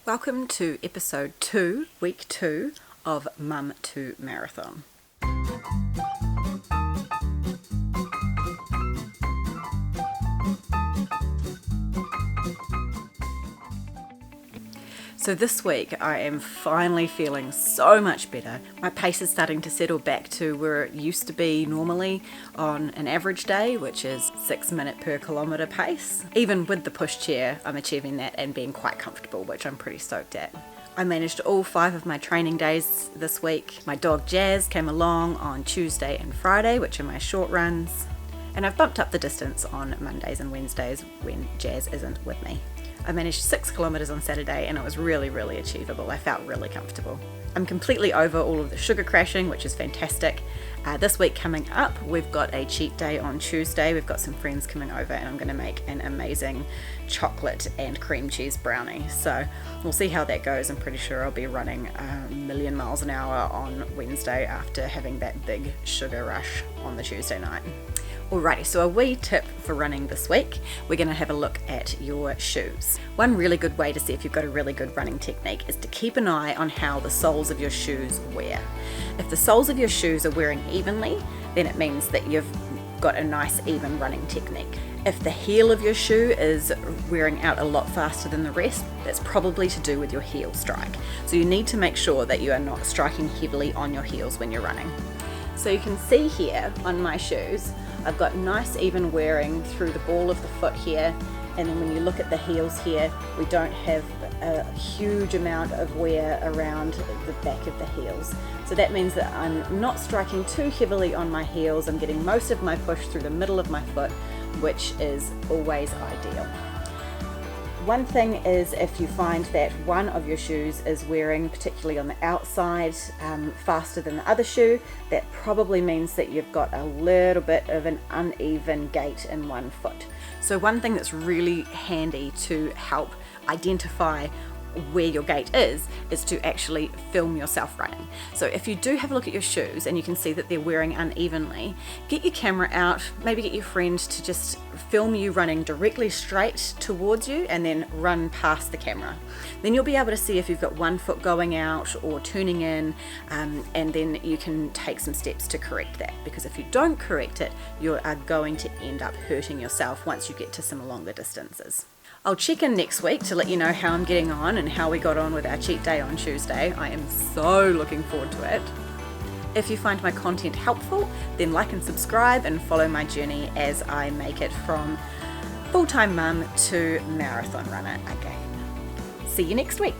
Welcome to episode 2, week 2 of Mum to Marathon. So this week I am finally feeling so much better. My pace is starting to settle back to where it used to be normally on an average day, which is 6 minute per kilometre pace. Even with the pushchair, I'm achieving that and being quite comfortable, which I'm pretty stoked at. I managed all 5 of my training days this week. My dog Jazz came along on Tuesday and Friday, which are my short runs. And I've bumped up the distance on Mondays and Wednesdays when Jazz isn't with me. I managed 6 kilometres on Saturday and it was really achievable. I felt really comfortable. I'm completely over all of the sugar crashing, which is fantastic. This week coming up, we've got a cheat day on Tuesday. We've got some friends coming over and I'm going to make an amazing chocolate and cream cheese brownie. So we'll see how that goes. I'm pretty sure I'll be running a million miles an hour on Wednesday after having that big sugar rush on the Tuesday night. Alrighty, so a wee tip for running this week, we're going to have a look at your shoes. One really good way to see if you've got a really good running technique is to keep an eye on how the soles of your shoes wear. If the soles of your shoes are wearing evenly, then it means that you've got a nice even running technique. If the heel of your shoe is wearing out a lot faster than the rest, that's probably to do with your heel strike. So you need to make sure that you are not striking heavily on your heels when you're running. So you can see here on my shoes, I've got nice even wearing through the ball of the foot here, and then when you look at the heels here, we don't have a huge amount of wear around the back of the heels. So that means that I'm not striking too heavily on my heels. I'm getting most of my push through the middle of my foot, which is always ideal. One thing is if you find that one of your shoes is wearing, particularly on the outside, faster than the other shoe, that probably means that you've got a little bit of an uneven gait in one foot. So one thing that's really handy to help identify where your gait is to actually film yourself running. So if you do have a look at your shoes and you can see that they're wearing unevenly, get your camera out, maybe get your friend to just film you running directly straight towards you and then run past the camera. Then you'll be able to see if you've got one foot going out or turning in, and then you can take some steps to correct that, because if you don't correct it, you are going to end up hurting yourself once you get to some longer distances. I'll check in next week to let you know how I'm getting on and how we got on with our cheat day on Tuesday. I am so looking forward to it. If you find my content helpful, then like and subscribe and follow my journey as I make it from full-time mum to marathon runner again. See you next week.